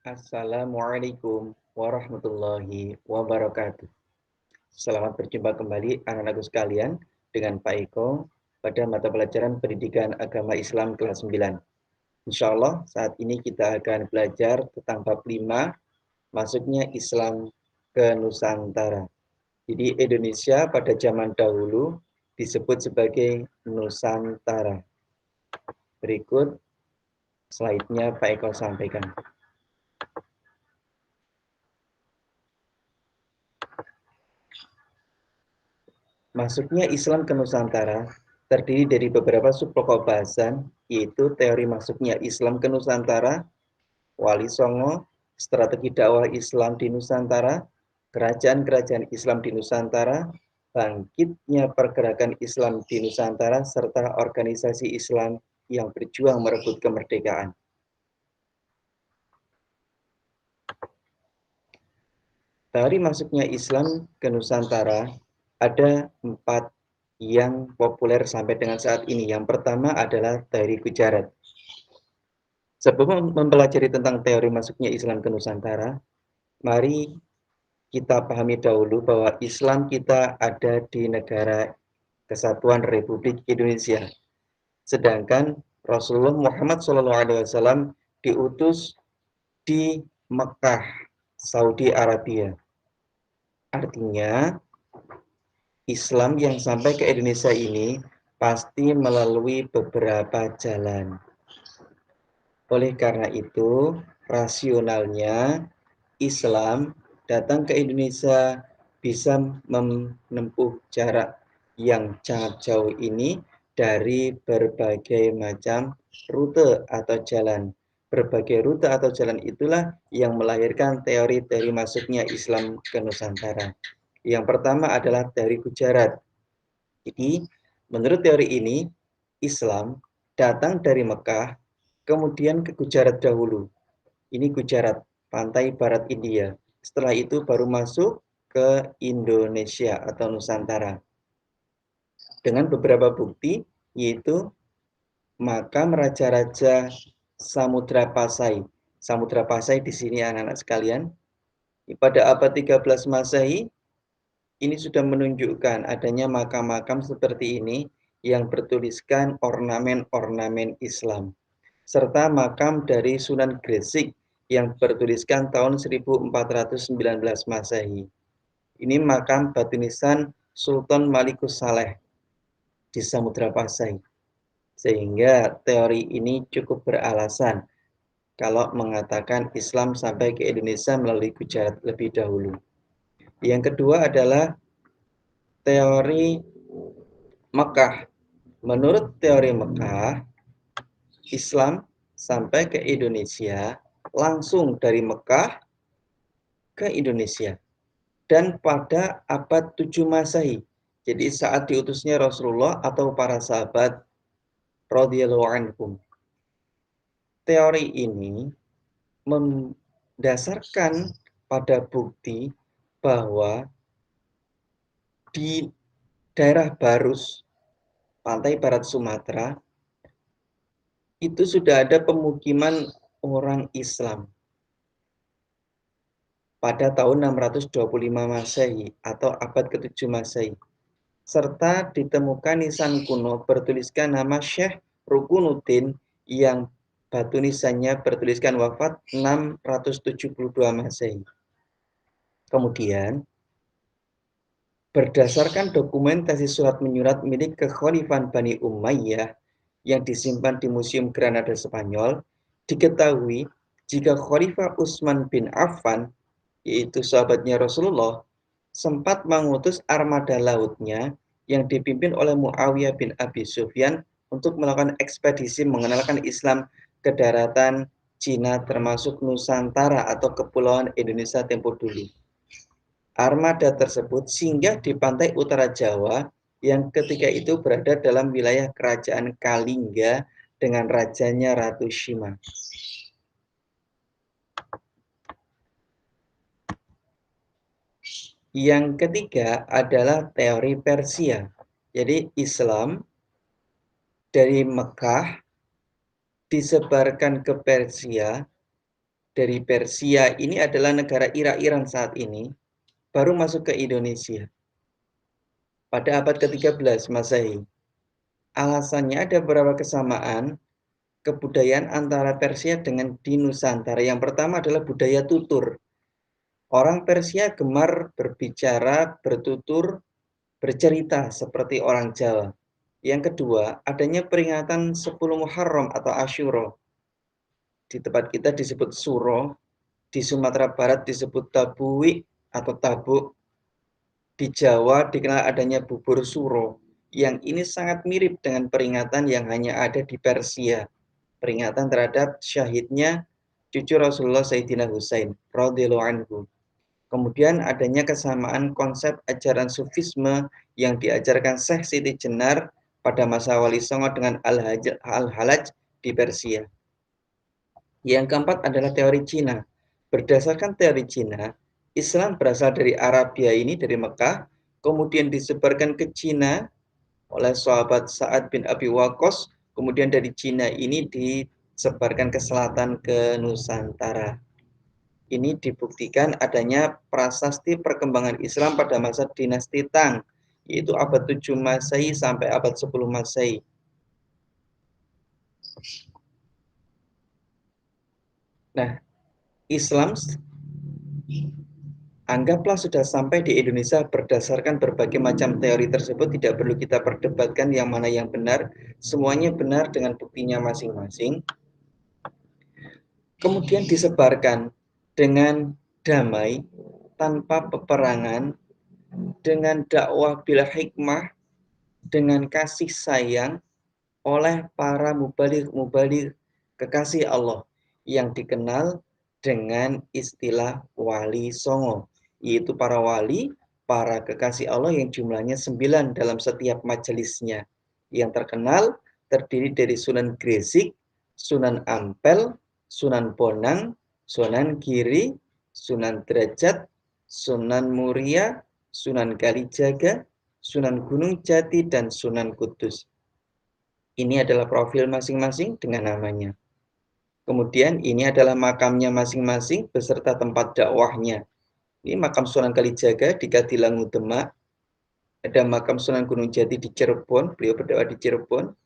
Assalamualaikum warahmatullahi wabarakatuh. Selamat berjumpa kembali anak-anakku sekalian dengan Pak Eko pada mata pelajaran Pendidikan Agama Islam kelas 9. Insya Allah saat ini kita akan belajar tentang bab 5, masuknya Islam ke Nusantara. Jadi Indonesia pada zaman dahulu disebut sebagai Nusantara. Berikut slide-nya Pak Eko sampaikan. Masuknya Islam ke Nusantara terdiri dari beberapa subpokok bahasan, yaitu teori masuknya Islam ke Nusantara, Wali Songo, strategi dakwah Islam di Nusantara, kerajaan-kerajaan Islam di Nusantara, bangkitnya pergerakan Islam di Nusantara, serta organisasi Islam yang berjuang merebut kemerdekaan. Teori masuknya Islam ke Nusantara ada 4 yang populer sampai dengan saat ini. Yang pertama adalah teori Gujarat. Sebelum mempelajari tentang teori masuknya Islam ke Nusantara, mari kita pahami dahulu bahwa Islam kita ada di negara Kesatuan Republik Indonesia. Sedangkan Rasulullah Muhammad SAW diutus di Mekah, Saudi Arabia. Artinya, Islam yang sampai ke Indonesia ini pasti melalui beberapa jalan. Oleh karena itu, rasionalnya Islam datang ke Indonesia bisa menempuh jarak yang sangat jauh ini dari berbagai macam rute atau jalan. Berbagai rute atau jalan itulah yang melahirkan teori-teori masuknya Islam ke Nusantara. Yang pertama adalah teori Gujarat. Jadi, menurut teori ini, Islam datang dari Mekah, kemudian ke Gujarat dahulu. Ini Gujarat, pantai barat India. Setelah itu baru masuk ke Indonesia atau Nusantara. Dengan beberapa bukti, yaitu makam raja-raja Samudra Pasai. Samudra Pasai di sini anak-anak sekalian. Pada abad 13 Masehi, ini sudah menunjukkan adanya makam-makam seperti ini yang bertuliskan ornamen-ornamen Islam. Serta makam dari Sunan Gresik yang bertuliskan tahun 1419 Masehi. Ini makam batu nisan Sultan Malikus Saleh di Samudra Pasai. Sehingga teori ini cukup beralasan kalau mengatakan Islam sampai ke Indonesia melalui Gujarat lebih dahulu. Yang kedua adalah teori Mekah. Menurut teori Mekah, Islam sampai ke Indonesia langsung dari Mekah ke Indonesia dan pada abad 7 Masehi. Jadi saat diutusnya Rasulullah atau para sahabat radhiyallahu anhum. Teori ini mendasarkan pada bukti bahwa di daerah Barus, pantai barat Sumatera, itu sudah ada pemukiman orang Islam pada tahun 625 Masehi atau abad ke-7 Masehi. Serta ditemukan nisan kuno bertuliskan nama Syekh Rukunuddin yang batu nisannya bertuliskan wafat 672 Masehi. Kemudian, berdasarkan dokumentasi surat menyurat milik Kekhalifahan Bani Umayyah yang disimpan di Museum Granada Spanyol, diketahui jika Khalifah Utsman bin Affan, yaitu sahabatnya Rasulullah, sempat mengutus armada lautnya yang dipimpin oleh Muawiyah bin Abi Sufyan untuk melakukan ekspedisi mengenalkan Islam ke daratan Cina termasuk Nusantara atau Kepulauan Indonesia tempo dulu. Armada tersebut singgah di pantai utara Jawa yang ketika itu berada dalam wilayah kerajaan Kalingga dengan rajanya Ratu Shima. Yang ketiga adalah teori Persia. Jadi Islam dari Mekah disebarkan ke Persia dari Persia ini adalah negara Iran saat ini, baru masuk ke Indonesia pada abad ke-13 Masehi. Alasannya ada beberapa kesamaan kebudayaan antara Persia dengan di Nusantara. Yang pertama adalah budaya tutur. Orang Persia gemar berbicara, bertutur, bercerita seperti orang Jawa. Yang kedua, adanya peringatan 10 Muharram atau Asyura. Di tempat kita disebut Suro, di Sumatera Barat disebut Tabuik atau Tabuk. Di Jawa dikenal adanya bubur Suro. Yang ini sangat mirip dengan peringatan yang hanya ada di Persia. Peringatan terhadap syahidnya cucu Rasulullah Sayyidina Husain radhiyallahu anhu. Kemudian adanya kesamaan konsep ajaran Sufisme yang diajarkan Syekh Siti Jenar pada masa Wali Songo dengan Al-Halaj di Persia. Yang keempat adalah teori Cina. Berdasarkan teori Cina, Islam berasal dari Arabia ini, dari Mekah, kemudian disebarkan ke Cina oleh sahabat Sa'ad bin Abi Waqqas, kemudian dari Cina ini disebarkan ke selatan, ke Nusantara. Ini dibuktikan adanya prasasti perkembangan Islam pada masa dinasti Tang, yaitu abad 7 Masehi sampai abad 10 Masehi. Nah, Islam anggaplah sudah sampai di Indonesia berdasarkan berbagai macam teori tersebut, tidak perlu kita perdebatkan yang mana yang benar, semuanya benar dengan buktinya masing-masing. Kemudian disebarkan dengan damai, tanpa peperangan, dengan dakwah bil hikmah, dengan kasih sayang oleh para mubaligh kekasih Allah yang dikenal dengan istilah wali songo, yaitu para wali, para kekasih Allah yang jumlahnya 9 dalam setiap majelisnya. Yang terkenal terdiri dari Sunan Gresik, Sunan Ampel, Sunan Bonang, Sunan Giri, Sunan Derajat, Sunan Muria, Sunan Kalijaga, Sunan Gunung Jati, dan Sunan Kudus. Ini adalah profil masing-masing dengan namanya. Kemudian ini adalah makamnya masing-masing beserta tempat dakwahnya. Ini makam Sunan Kalijaga di Kadilangu, Demak. Ada makam Sunan Gunung Jati di Cirebon, beliau berdakwah di Cirebon.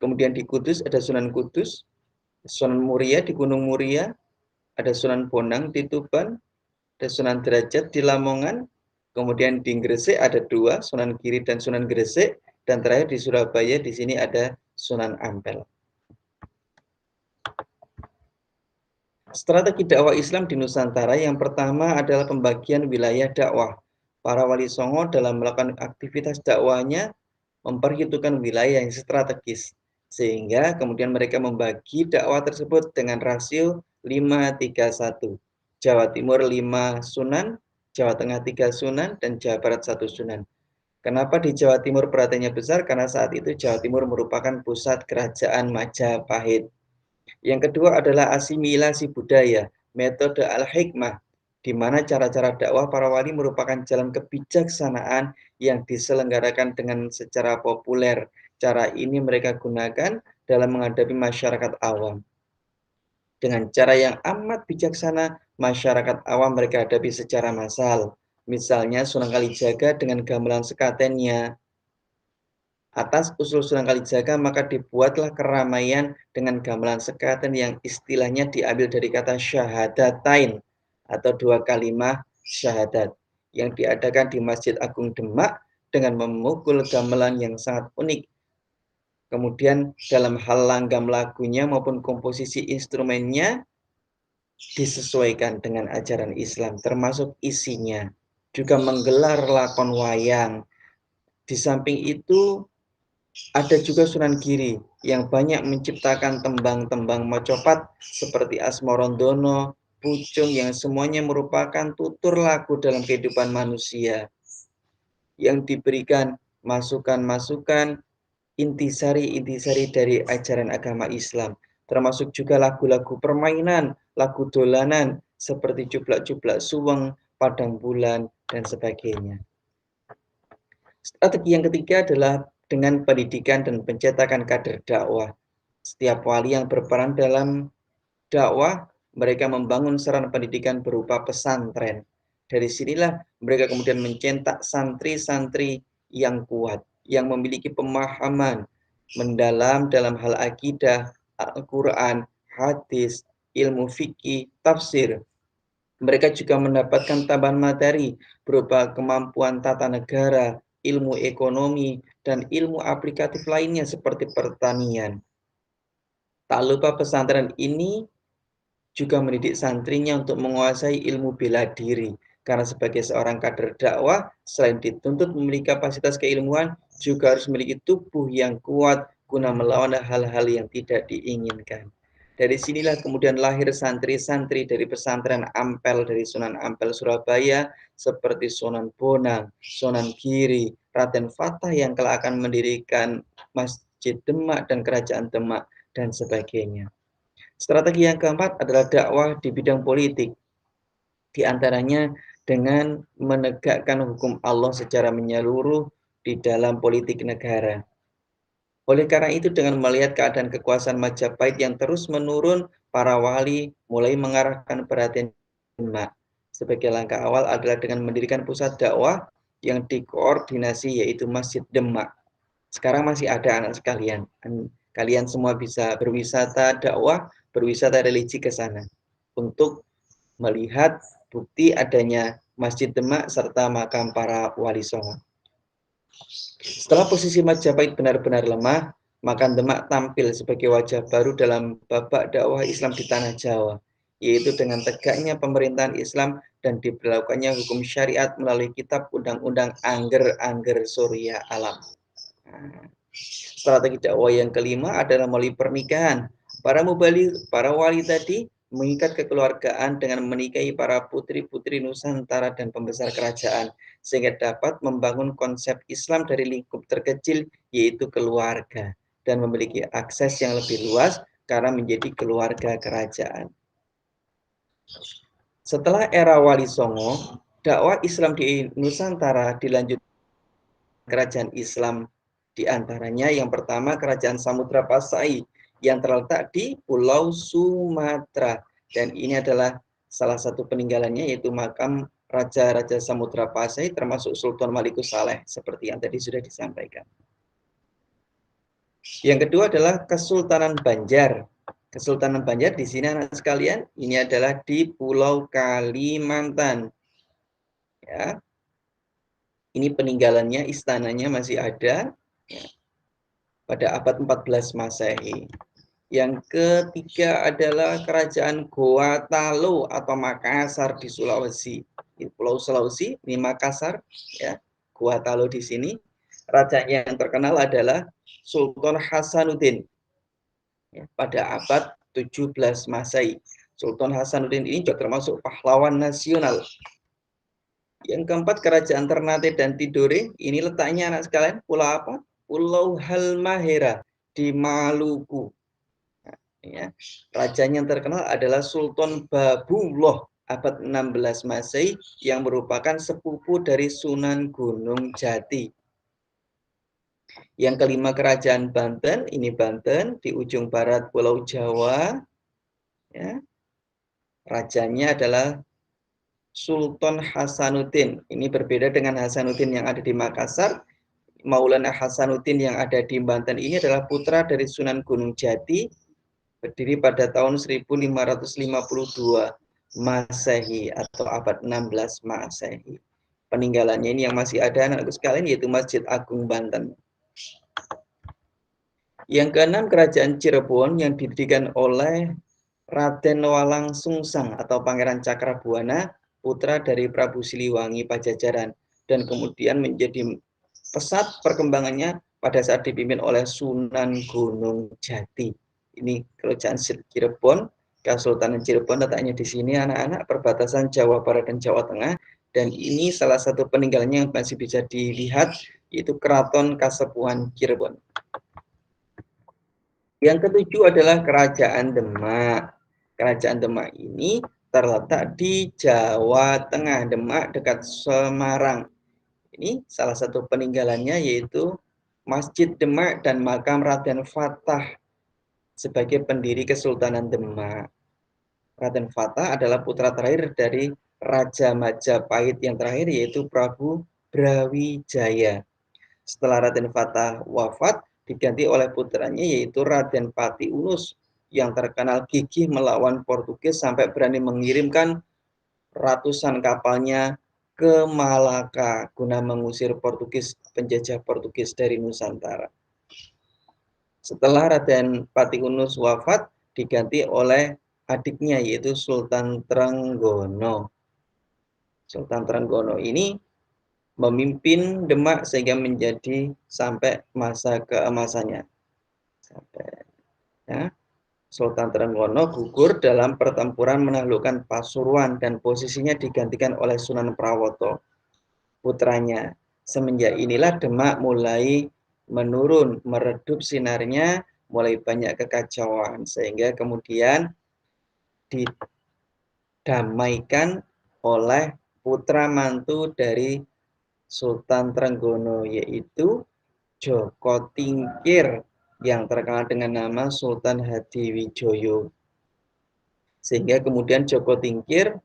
Kemudian di Kudus ada Sunan Kudus, Sunan Muria di Gunung Muria, ada Sunan Bonang di Tuban, ada Sunan Derajat di Lamongan. Kemudian di Gresik ada 2, Sunan Giri dan Sunan Gresik. Dan terakhir di Surabaya, di sini ada Sunan Ampel. Strategi dakwah Islam di Nusantara yang pertama adalah pembagian wilayah dakwah. Para wali songo dalam melakukan aktivitas dakwahnya memperhitungkan wilayah yang strategis, sehingga kemudian mereka membagi dakwah tersebut dengan rasio 5-3-1. Jawa Timur 5 sunan, Jawa Tengah 3 sunan, dan Jawa Barat 1 sunan. Kenapa di Jawa Timur perhatiannya besar? Karena saat itu Jawa Timur merupakan pusat kerajaan Majapahit. Yang kedua adalah asimilasi budaya, metode al-hikmah, di mana cara-cara dakwah para wali merupakan jalan kebijaksanaan yang diselenggarakan dengan secara populer. Cara ini mereka gunakan dalam menghadapi masyarakat awam. Dengan cara yang amat bijaksana, masyarakat awam mereka hadapi secara massal. Misalnya Sunan Kalijaga dengan gamelan sekatennya. Atas usul Sunan Kalijaga maka dibuatlah keramaian dengan gamelan sekaten yang istilahnya diambil dari kata syahadatain atau 2 kalimat syahadat yang diadakan di Masjid Agung Demak dengan memukul gamelan yang sangat unik. Kemudian dalam hal langgam lagunya maupun komposisi instrumennya disesuaikan dengan ajaran Islam, termasuk isinya. Juga menggelar lakon wayang. Di samping itu ada juga Sunan Giri yang banyak menciptakan tembang-tembang macopat seperti Asmorondono, Pucung yang semuanya merupakan tutur lagu dalam kehidupan manusia yang diberikan masukan-masukan intisari-intisari dari ajaran agama Islam, termasuk juga lagu-lagu permainan, lagu dolanan seperti Cublak-Cublak Suweng, Padang Bulan, dan sebagainya. Strategi yang ketiga adalah dengan pendidikan dan pencetakan kader dakwah. Setiap wali yang berperan dalam dakwah mereka membangun sarana pendidikan berupa pesantren. Dari sinilah mereka kemudian mencetak santri-santri yang kuat, yang memiliki pemahaman mendalam dalam hal akidah, Al-Quran, hadis, ilmu fikih, tafsir. Mereka juga mendapatkan tambahan materi berupa kemampuan tata negara, ilmu ekonomi, dan ilmu aplikatif lainnya seperti pertanian. Tak lupa pesantren ini juga mendidik santrinya untuk menguasai ilmu bela diri. Karena sebagai seorang kader dakwah, selain dituntut memiliki kapasitas keilmuan, juga harus memiliki tubuh yang kuat guna melawan hal-hal yang tidak diinginkan. Dari sinilah kemudian lahir santri-santri dari pesantren Ampel dari Sunan Ampel Surabaya seperti Sunan Bonang, Sunan Giri, Raden Fatah yang kelak akan mendirikan Masjid Demak dan Kerajaan Demak dan sebagainya. Strategi yang keempat adalah dakwah di bidang politik, di antaranya dengan menegakkan hukum Allah secara menyeluruh di dalam politik negara. Oleh karena itu, dengan melihat keadaan kekuasaan Majapahit yang terus menurun, para wali mulai mengarahkan perhatian Demak. Sebagai langkah awal adalah dengan mendirikan pusat dakwah yang dikoordinasi yaitu Masjid Demak. Sekarang masih ada anak sekalian. Kalian semua bisa berwisata dakwah, berwisata religi ke sana untuk melihat bukti adanya Masjid Demak serta makam para wali songo. Setelah posisi Majapahit benar-benar lemah, maka Demak tampil sebagai wajah baru dalam babak dakwah Islam di tanah Jawa, yaitu dengan tegaknya pemerintahan Islam dan diberlakukannya hukum syariat melalui kitab undang-undang Angger-Angger Surya Alam. Strategi dakwah yang kelima adalah melalui pernikahan. Para wali tadi mengikat kekeluargaan dengan menikahi para putri-putri Nusantara dan pembesar kerajaan, sehingga dapat membangun konsep Islam dari lingkup terkecil, yaitu keluarga, dan memiliki akses yang lebih luas karena menjadi keluarga kerajaan. Setelah era Wali Songo, dakwah Islam di Nusantara dilanjutkan kerajaan Islam, di antaranya yang pertama Kerajaan Samudra Pasai yang terletak di Pulau Sumatera, dan ini adalah salah satu peninggalannya yaitu makam Raja-Raja Samudra Pasai termasuk Sultan Malikus Saleh seperti yang tadi sudah disampaikan. Yang kedua adalah Kesultanan Banjar. Kesultanan Banjar di sini anak sekalian, ini adalah di Pulau Kalimantan. Ya. Ini peninggalannya, istananya masih ada ya, pada abad 14 Masehi. Yang ketiga adalah Kerajaan Gorontalo atau Makassar di Sulawesi. Di Pulau Sulawesi, ini Makassar, ya. Gorontalo di sini. Rajanya yang terkenal adalah Sultan Hasanuddin ya, pada abad 17 Masehi. Sultan Hasanuddin ini juga termasuk pahlawan nasional. Yang keempat Kerajaan Ternate dan Tidore, ini letaknya anak sekalian pulau apa? Pulau Halmahera di Maluku. Nah, ya. Rajanya yang terkenal adalah Sultan Babullah abad 16 Masehi yang merupakan sepupu dari Sunan Gunung Jati. Yang kelima Kerajaan Banten, ini Banten di ujung barat Pulau Jawa. Ya. Rajanya adalah Sultan Hasanuddin. Ini berbeda dengan Hasanuddin yang ada di Makassar. Maulana Hasanuddin yang ada di Banten ini adalah putra dari Sunan Gunung Jati, berdiri pada tahun 1552 Masehi atau abad 16 Masehi. Peninggalannya ini yang masih ada anak-anakku sekalian yaitu Masjid Agung Banten. Yang keenam Kerajaan Cirebon yang didirikan oleh Raden Walang Sungsang atau Pangeran Cakrabuana, putra dari Prabu Siliwangi Pajajaran, dan kemudian menjadi pesat perkembangannya pada saat dipimpin oleh Sunan Gunung Jati. Ini Kerajaan Cirebon, Kesultanan Cirebon letaknya di sini anak-anak, perbatasan Jawa Barat dan Jawa Tengah, dan ini salah satu peninggalannya yang masih bisa dilihat yaitu Keraton Kasepuhan Cirebon. Yang ketujuh adalah Kerajaan Demak. Kerajaan Demak ini terletak di Jawa Tengah, Demak dekat Semarang. Ini salah satu peninggalannya yaitu Masjid Demak dan makam Raden Fatah sebagai pendiri Kesultanan Demak. Raden Fatah adalah putra terakhir dari Raja Majapahit yang terakhir, yaitu Prabu Brawijaya. Setelah Raden Fatah wafat, diganti oleh putranya yaitu Raden Pati Unus yang terkenal gigih melawan Portugis sampai berani mengirimkan ratusan kapalnya ke Malaka guna mengusir penjajah Portugis dari Nusantara. Setelah Raden Pati Unus wafat, diganti oleh adiknya yaitu Sultan Trenggono. Sultan Trenggono ini memimpin Demak sehingga menjadi sampai masa keemasannya. Sultan Trenggono gugur dalam pertempuran menaklukkan Pasuruan dan posisinya digantikan oleh Sunan Prawoto, putranya. Semenjak inilah Demak mulai menurun, meredup sinarnya, mulai banyak kekacauan, sehingga kemudian didamaikan oleh putra mantu dari Sultan Trenggono, yaitu Joko Tingkir yang terkenal dengan nama Sultan Hadiwijoyo. Sehingga kemudian Joko Tingkir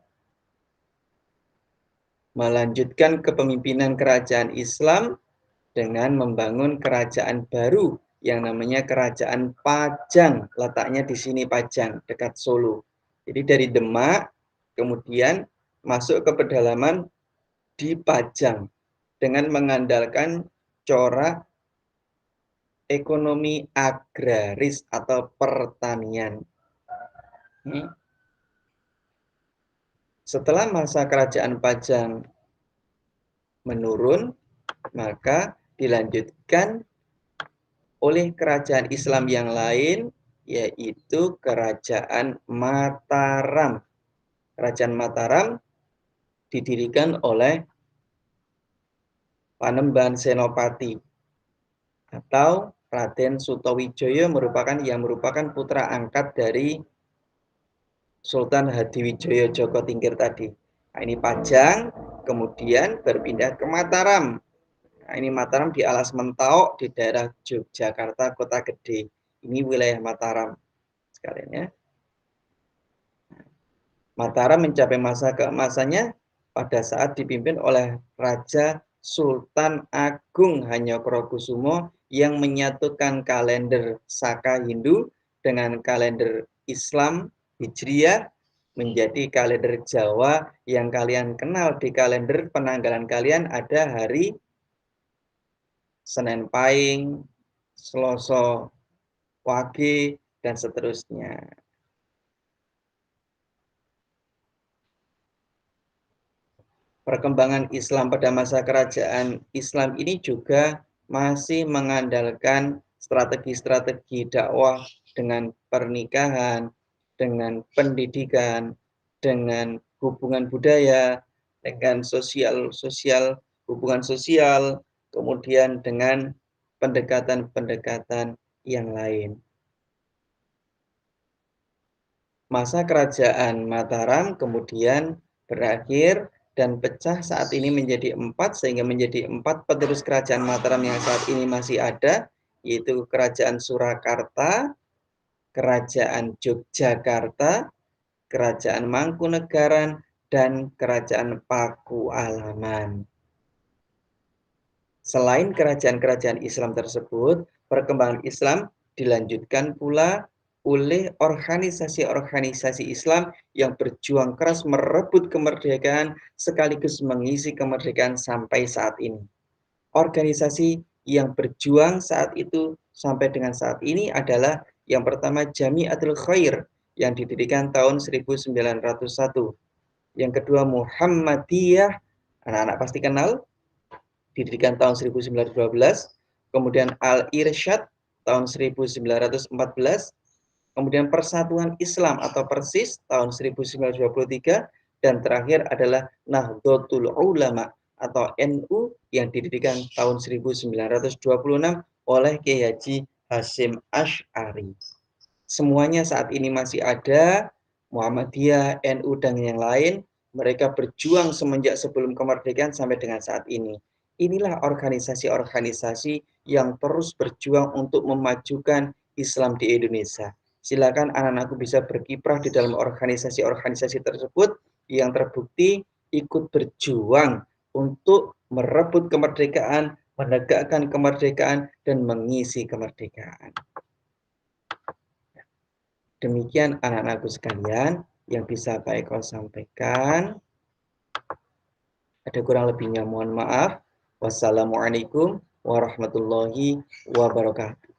melanjutkan kepemimpinan kerajaan Islam dengan membangun kerajaan baru yang namanya Kerajaan Pajang. Letaknya di sini Pajang, dekat Solo. Jadi dari Demak kemudian masuk ke pedalaman di Pajang dengan mengandalkan corak ekonomi agraris atau pertanian. Setelah masa kerajaan Pajang menurun, maka dilanjutkan oleh kerajaan Islam yang lain, yaitu Kerajaan Mataram. Kerajaan Mataram didirikan oleh Panembahan Senopati atau Raden Sutowijoyo yang merupakan putra angkat dari Sultan Hadiwijoyo Joko Tingkir tadi. Nah, ini Pajang, kemudian berpindah ke Mataram. Nah, ini Mataram di Alas Mentawai di daerah Yogyakarta, Kota Gede. Ini wilayah Mataram sekalian ya. Mataram mencapai masa keemasannya pada saat dipimpin oleh Raja Sultan Agung Hanyokrokusumo yang menyatukan kalender Saka Hindu dengan kalender Islam Hijriah menjadi kalender Jawa yang kalian kenal. Di kalender penanggalan kalian ada hari Senin Pahing, Selasa Wage, dan seterusnya. Perkembangan Islam pada masa kerajaan Islam ini juga masih mengandalkan strategi-strategi dakwah dengan pernikahan, dengan pendidikan, dengan hubungan budaya, dengan hubungan sosial, kemudian dengan pendekatan-pendekatan yang lain. Masa kerajaan Mataram kemudian berakhir dan pecah saat ini menjadi 4, sehingga menjadi 4 penerus kerajaan Mataram yang saat ini masih ada, yaitu Kerajaan Surakarta, Kerajaan Yogyakarta, Kerajaan Mangkunegaran, dan Kerajaan Pakualaman. Selain kerajaan-kerajaan Islam tersebut, perkembangan Islam dilanjutkan pula oleh organisasi-organisasi Islam yang berjuang keras merebut kemerdekaan sekaligus mengisi kemerdekaan sampai saat ini. Organisasi yang berjuang saat itu sampai dengan saat ini adalah yang pertama Jamiatul Khair yang didirikan tahun 1901. Yang kedua Muhammadiyah, anak-anak pasti kenal, didirikan tahun 1912. Kemudian Al-Irsyad tahun 1914. Kemudian Persatuan Islam atau Persis tahun 1923, dan terakhir adalah Nahdlatul Ulama atau NU yang didirikan tahun 1926 oleh Kiai Haji Hasyim Asy'ari. Semuanya saat ini masih ada, Muhammadiyah, NU, dan yang lain. Mereka berjuang semenjak sebelum kemerdekaan sampai dengan saat ini. Inilah organisasi-organisasi yang terus berjuang untuk memajukan Islam di Indonesia. silakan anak-anakku bisa berkiprah di dalam organisasi-organisasi tersebut yang terbukti ikut berjuang untuk merebut kemerdekaan, menegakkan kemerdekaan, dan mengisi kemerdekaan. Demikian anak-anakku sekalian yang bisa Pak Eko sampaikan. Ada kurang lebihnya mohon maaf. Wassalamualaikum warahmatullahi wabarakatuh.